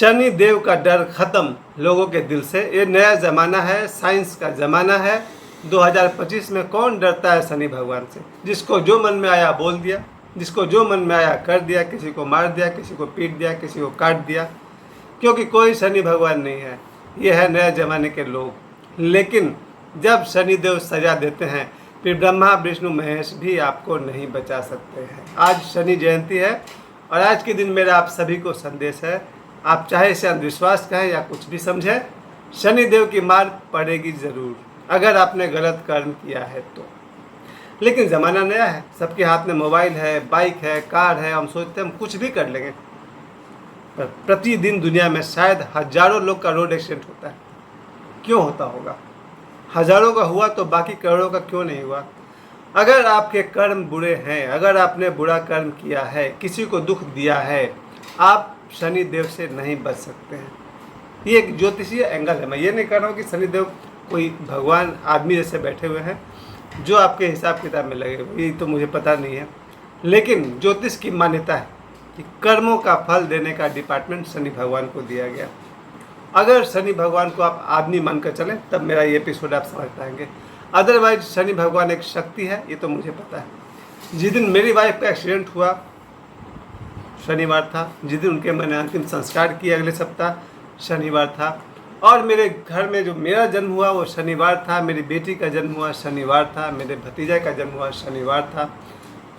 शनि देव का डर खत्म लोगों के दिल से। ये नया ज़माना है, साइंस का ज़माना है। 2025 में कौन डरता है शनि भगवान से? जिसको जो मन में आया बोल दिया, जिसको जो मन में आया कर दिया, किसी को मार दिया, किसी को पीट दिया, किसी को काट दिया, क्योंकि कोई शनि भगवान नहीं है। ये है नए ज़माने के लोग। लेकिन जब शनि देव सजा देते हैं फिर ब्रह्मा विष्णु महेश भी आपको नहीं बचा सकते हैं। आज शनि जयंती है और आज के दिन मेरा आप सभी को संदेश है, आप चाहे इसे अंधविश्वास कहें या कुछ भी समझें, शनि देव की मार पड़ेगी ज़रूर अगर आपने गलत कर्म किया है तो। लेकिन ज़माना नया है, सबके हाथ में मोबाइल है, बाइक है, कार है, हम सोचते हैं हम कुछ भी कर लेंगे। पर प्रतिदिन दुनिया में शायद हजारों लोग का रोड एक्सीडेंट होता है। क्यों होता होगा? हजारों का हुआ तो बाकी करोड़ों का क्यों नहीं हुआ? अगर आपके कर्म बुरे हैं, अगर आपने बुरा कर्म किया है, किसी को दुख दिया है, आप शनि देव से नहीं बच सकते हैं। ये एक ज्योतिषीय एंगल है। मैं ये नहीं कह रहा हूँ कि शनि देव कोई भगवान आदमी जैसे बैठे हुए हैं जो आपके हिसाब किताब में लगे हुए, ये तो मुझे पता नहीं है। लेकिन ज्योतिष की मान्यता है कि कर्मों का फल देने का डिपार्टमेंट शनि भगवान को दिया गया। अगर शनि भगवान को आप आदमी मानकर चलें तब मेरा ये एपिसोड आप समझ पाएंगे। अदरवाइज शनि भगवान एक शक्ति है, ये तो मुझे पता है। जिस दिन मेरी वाइफ का एक्सीडेंट हुआ शनिवार था, जिस दिन उनके मैंने अंतिम संस्कार किए अगले सप्ताह शनिवार था, और मेरे घर में जो मेरा जन्म हुआ वो शनिवार था, मेरी बेटी का जन्म हुआ शनिवार था, मेरे भतीजा का जन्म हुआ शनिवार था,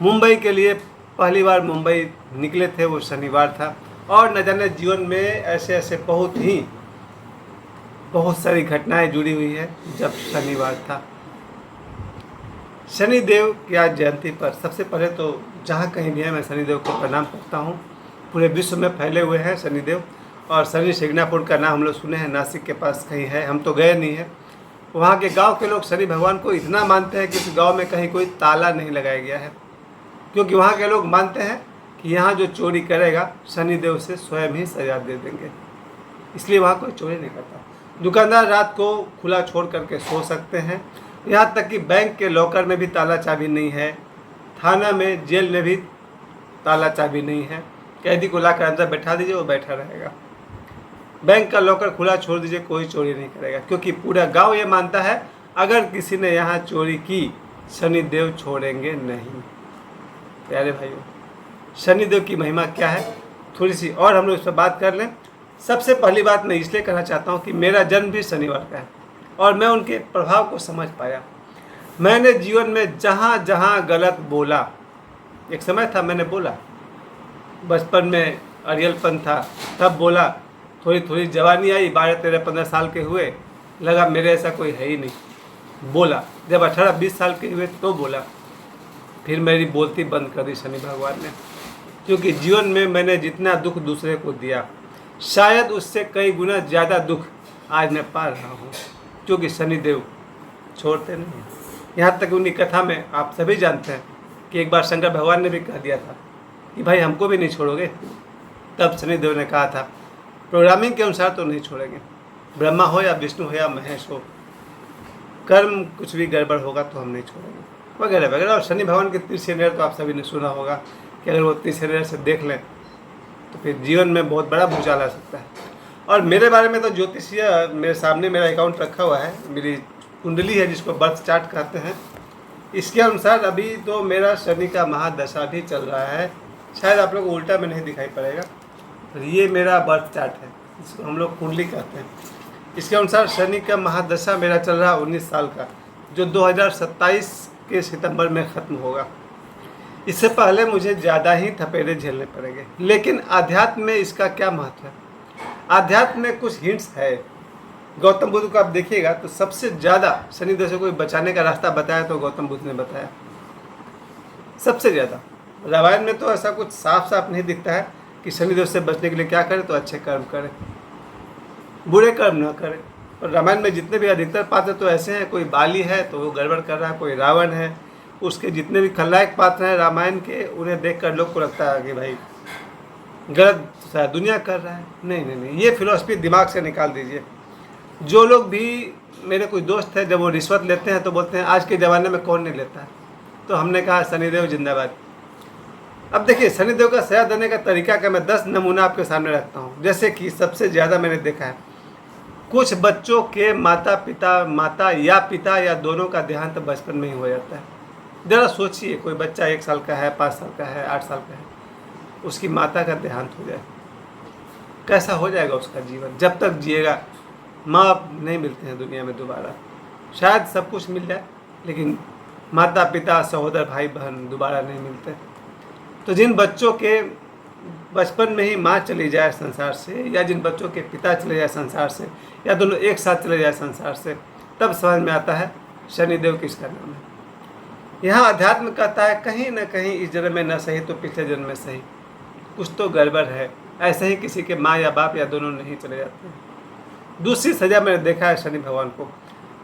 मुंबई के लिए पहली बार मुंबई निकले थे वो शनिवार था, और न जाने जीवन में ऐसे ऐसे बहुत सारी घटनाएं जुड़ी हुई है जब शनिवार था। शनि देव की आज जयंती पर सबसे पहले तो जहाँ कहीं भी है मैं शनिदेव को प्रणाम करता हूँ। पूरे विश्व में फैले हुए हैं शनिदेव, और शनि शिंगणापुर का नाम हम लोग सुने हैं, नासिक के पास कहीं है, हम तो गए नहीं हैं। वहाँ के गांव के लोग शनि भगवान को इतना मानते हैं कि उस गांव में कहीं कोई ताला नहीं लगाया गया है, क्योंकि वहाँ के लोग मानते हैं कि यहाँ जो चोरी करेगा शनिदेव से स्वयं ही सजा दे देंगे, इसलिए वहाँ कोई चोरी नहीं करता। दुकानदार रात को खुला छोड़ करके सो सकते हैं, यहाँ तक कि बैंक के लॉकर में भी ताला चाबी नहीं है, थाना में जेल में भी ताला चाबी नहीं है। कैदी को लाकर अंदर बैठा दीजिए, वो बैठा रहेगा। बैंक का लॉकर खुला छोड़ दीजिए, कोई चोरी नहीं करेगा, क्योंकि पूरा गांव ये मानता है अगर किसी ने यहाँ चोरी की शनि देव छोड़ेंगे नहीं। प्यारे भाइयों, शनि देव की महिमा क्या है थोड़ी सी और हम लोग इस पर बात कर लें। सबसे पहली बात मैं इसलिए कहना चाहता हूँ कि मेरा जन्म भी शनिवार का है और मैं उनके प्रभाव को समझ पाया। मैंने जीवन में जहाँ जहाँ गलत बोला, एक समय था मैंने बोला, बचपन में अरियलपन था तब बोला, थोड़ी थोड़ी जवानी आई, 12-13-15 साल के हुए, लगा मेरे ऐसा कोई है ही नहीं, बोला। जब 18-20 साल के हुए तो बोला, फिर मेरी बोलती बंद कर दी शनि भगवान ने, क्योंकि जीवन में मैंने जितना दुख दूसरे को दिया शायद उससे कई गुना ज़्यादा दुख आज मैं पा रहा हूँ, क्योंकि शनिदेव छोड़ते नहीं हैं। यहाँ तक उनकी कथा में आप सभी जानते हैं कि एक बार शंकर भगवान ने भी कह दिया था कि भाई हमको भी नहीं छोड़ोगे, तब शनिदेव ने कहा था प्रोग्रामिंग के अनुसार तो नहीं छोड़ेंगे, ब्रह्मा हो या विष्णु हो या महेश हो, कर्म कुछ भी गड़बड़ होगा तो हम नहीं छोड़ेंगे, वगैरह वगैरह। और शनि भगवान के तीसरे नहर तो आप सभी ने सुना होगा कि अगर वो तीसरे नहर से देख लें तो फिर जीवन में बहुत बड़ा भूचाल आ सकता है। और मेरे बारे में तो ज्योतिषीय मेरे सामने मेरा अकाउंट रखा हुआ है, मेरी कुंडली है जिसको बर्थ चार्ट कहते हैं, इसके अनुसार अभी तो मेरा शनि का महादशा भी चल रहा है। शायद आप लोग को उल्टा में नहीं दिखाई पड़ेगा, ये मेरा बर्थ चार्ट है, इसको हम लोग कुंडली कहते हैं। इसके अनुसार शनि का महादशा मेरा चल रहा है 19 साल का, जो 2027 के सितंबर में ख़त्म होगा। इससे पहले मुझे ज़्यादा ही थपेड़े झेलने पड़ेंगे। लेकिन अध्यात्म में इसका क्या महत्व है? अध्यात्म में कुछ हिंट्स है। गौतम बुद्ध को आप देखिएगा तो सबसे ज़्यादा शनिदेव से कोई बचाने का रास्ता बताया तो गौतम बुद्ध ने बताया, सबसे ज़्यादा। रामायण में तो ऐसा कुछ साफ साफ नहीं दिखता है कि शनिदेव से बचने के लिए क्या करें, तो अच्छे कर्म करें, बुरे कर्म ना करें। और रामायण में जितने भी अधिकतर पात्र तो ऐसे हैं, कोई बाली है तो वो गड़बड़ कर रहा है, कोई रावण है, उसके जितने भी खलनायक पात्र हैं रामायण के, उन्हें देखकर लोग को लगता है कि भाई गलत शायद दुनिया कर रहा है। नहीं नहीं नहीं, ये फिलॉसफी दिमाग से निकाल दीजिए। जो लोग भी, मेरे कोई दोस्त है, जब वो रिश्वत लेते हैं तो बोलते हैं आज के ज़माने में कौन नहीं लेता है, तो हमने कहा शनिदेव जिंदाबाद। अब देखिए शनि देव का सजा देने का तरीका का मैं 10 नमूना आपके सामने रखता हूँ। जैसे कि सबसे ज़्यादा मैंने देखा है, कुछ बच्चों के माता या पिता या दोनों का देहांत बचपन में ही हो जाता है। ज़रा सोचिए, कोई बच्चा 1 साल का है, 5 साल का है, 8 साल का है, उसकी माता का देहांत हो जाए, कैसा हो जाएगा उसका जीवन? जब तक जिएगा, माँ नहीं मिलते हैं दुनिया में दोबारा। शायद सब कुछ मिल जाए, लेकिन माता पिता सहोदर भाई बहन दोबारा नहीं मिलते। तो जिन बच्चों के बचपन में ही माँ चली जाए संसार से, या जिन बच्चों के पिता चले जाए संसार से, या दोनों एक साथ चले जाए संसार से, तब समझ में आता है शनिदेव किसका नाम है। यहाँ अध्यात्म कहता है कहीं ना कहीं इस जन्म में न सही तो पिछले जन्म में सही, कुछ तो गड़बड़ है। ऐसे ही किसी के माँ या बाप या दोनों नहीं चले जाते हैं। दूसरी सज़ा मैंने देखा है शनि भगवान को,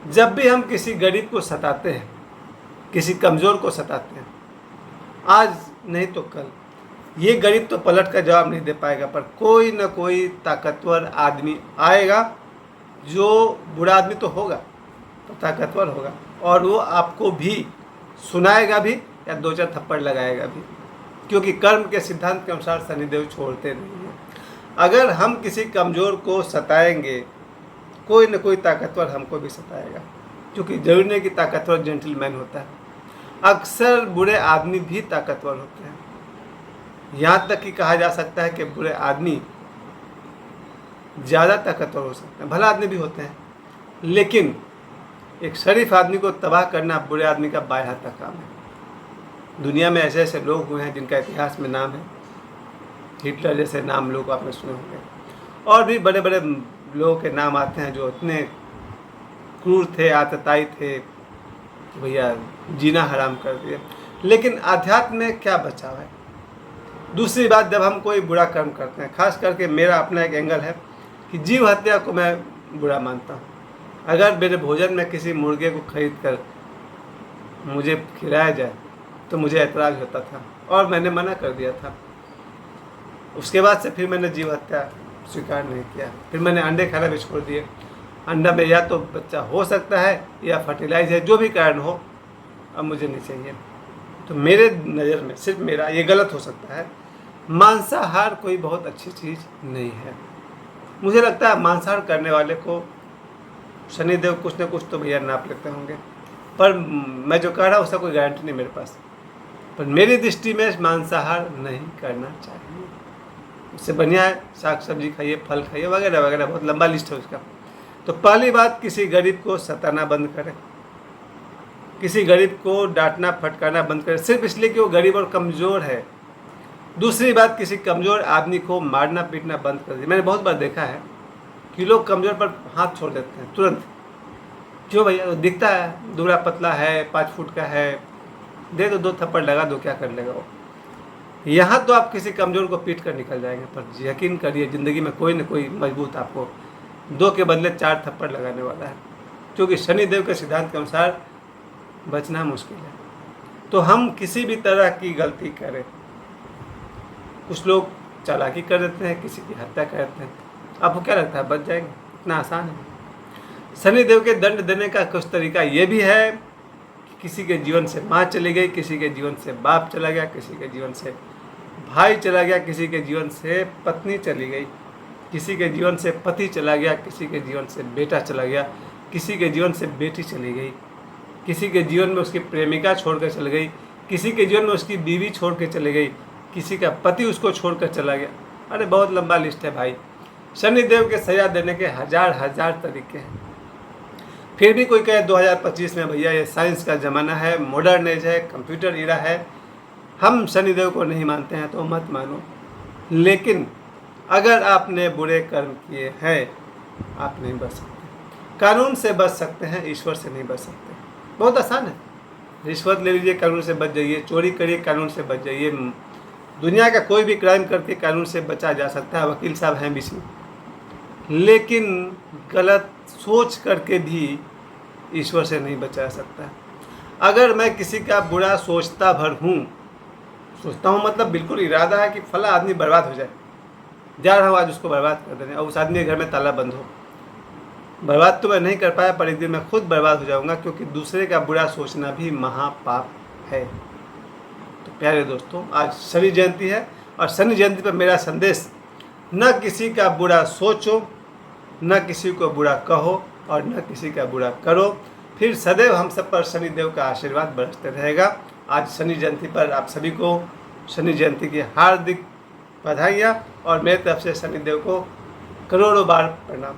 जब भी हम किसी गरीब को सताते हैं, किसी कमज़ोर को सताते हैं, आज नहीं तो कल ये गरीब तो पलट कर जवाब नहीं दे पाएगा, पर कोई ना कोई ताकतवर आदमी आएगा, जो बुरा आदमी तो होगा तो ताकतवर होगा, और वो आपको भी सुनाएगा भी या 2-4 थप्पड़ लगाएगा भी, क्योंकि कर्म के सिद्धांत के अनुसार शनिदेव छोड़ते नहीं हैं। अगर हम किसी कमज़ोर को सताएंगे, कोई न कोई ताकतवर हमको भी सताएगा, क्योंकि जरूरी नहीं कि ताकतवर जेंटलमैन होता है, अक्सर बुरे आदमी भी ताकतवर होते हैं। यहाँ तक कि कहा जा सकता है कि बुरे आदमी ज़्यादा ताकतवर हो सकते हैं, भला आदमी भी होते हैं, लेकिन एक शरीफ आदमी को तबाह करना बुरे आदमी का बाएं हाथ का काम है। दुनिया में ऐसे ऐसे लोग हुए हैं जिनका इतिहास में नाम है, हिटलर जैसे नाम लोग आपने सुने होंगे, और भी बड़े बड़े लोगों के नाम आते हैं जो इतने क्रूर थे, आतताई थे, भैया जीना हराम कर दिए। लेकिन अध्यात्म में क्या बचाव है? दूसरी बात, जब हम कोई बुरा कर्म करते हैं, खास करके मेरा अपना एक एंगल है कि जीव हत्या को मैं बुरा मानता हूँ। अगर मेरे भोजन में किसी मुर्गे को खरीद कर मुझे खिलाया जाए तो मुझे ऐतराज़ होता था और मैंने मना कर दिया था। उसके बाद से फिर मैंने जीव हत्या स्वीकार नहीं किया, फिर मैंने अंडे खाना भी छोड़ दिए। अंडा में या तो बच्चा हो सकता है या फर्टिलाइज है, जो भी कारण हो, अब मुझे नहीं चाहिए। तो मेरे नज़र में, सिर्फ मेरा, ये गलत हो सकता है, मांसाहार कोई बहुत अच्छी चीज़ नहीं है। मुझे लगता है मांसाहार करने वाले को शनिदेव कुछ न कुछ तो भैया नाप लेते होंगे, पर मैं जो कह रहा हूँ उसका कोई गारंटी नहीं मेरे पास। पर मेरी दृष्टि में मांसाहार नहीं करना चाहिए, उससे बढ़िया है साग सब्जी खाइए, फल खाइए, वगैरह वगैरह, बहुत लंबा लिस्ट है उसका। तो पहली बात, किसी गरीब को सताना बंद करें, किसी गरीब को डांटना फटकारना बंद करें सिर्फ इसलिए कि वो गरीब और कमज़ोर है। दूसरी बात, किसी कमज़ोर आदमी को मारना पीटना बंद कर दिया। मैंने बहुत बार देखा है कि लोग कमज़ोर पर हाथ छोड़ देते हैं तुरंत। क्यों भैया? वो दिखता है दुबला पतला है, 5 फुट का है, दे दो 2 थप्पड़ लगा दो, क्या कर लेगा वो। यहाँ तो आप किसी कमज़ोर को पीट कर निकल जाएंगे, पर यकीन करिए ज़िंदगी में कोई न कोई मजबूत आपको 2 के बदले 4 थप्पड़ लगाने वाला है, क्योंकि शनिदेव के सिद्धांत के अनुसार बचना मुश्किल है। तो हम किसी भी तरह की गलती करें, कुछ लोग चालाकी कर देते हैं, किसी की हत्या कर देते हैं, आपको क्या लगता है बच जाएंगे? इतना आसान है। शनिदेव के दंड देने का कुछ तरीका ये भी है कि किसी के जीवन से माँ चली गई, किसी के जीवन से बाप चला गया, किसी के जीवन से भाई चला गया, किसी के जीवन से पत्नी चली गई, किसी के जीवन से पति चला गया, किसी के जीवन से बेटा चला गया, किसी के जीवन से बेटी चली गई, किसी के जीवन में उसकी प्रेमिका छोड़कर चल गई, किसी के जीवन में उसकी बीवी छोड़ के चली गई, किसी का पति उसको छोड़कर चला गया। अरे बहुत लंबा लिस्ट है भाई। शनिदेव के सजा देने के हजार तरीके हैं। फिर भी कोई कहे 2025 में भैया ये साइंस का ज़माना है, मॉडर्न एज है, कंप्यूटर इरा है, हम शनिदेव को नहीं मानते हैं तो मत मानो। लेकिन अगर आपने बुरे कर्म किए हैं, आप नहीं बच सकते। कानून से बच सकते हैं, ईश्वर से नहीं बच सकते। बहुत आसान है, रिश्वत ले लीजिए, कानून से बच जाइए, चोरी करिए, कानून से बच जाइए। दुनिया का कोई भी क्राइम करके कानून से बचा जा सकता है, वकील साहब हैं बीच में। लेकिन गलत सोच करके भी ईश्वर से नहीं बचा सकता। अगर मैं किसी का बुरा सोचता हूँ मतलब बिल्कुल इरादा है कि फला आदमी बर्बाद हो जाए, जा रहा हूँ आज उसको बर्बाद कर देने, और उस आदमी के घर में ताला बंद हो। बर्बाद तो मैं नहीं कर पाया, पर एक दिन मैं खुद बर्बाद हो जाऊँगा, क्योंकि दूसरे का बुरा सोचना भी महापाप है। तो प्यारे दोस्तों, आज शनि जयंती है और शनि जयंती पर मेरा संदेश, न किसी का बुरा सोचो, न किसी को बुरा कहो और न किसी का बुरा करो, फिर सदैव हम सब पर शनिदेव का आशीर्वाद बरसते रहेगा। आज शनि जयंती पर आप सभी को शनि जयंती की हार्दिक बधाइयाँ और मेरी तरफ से शनिदेव को करोड़ों बार प्रणाम।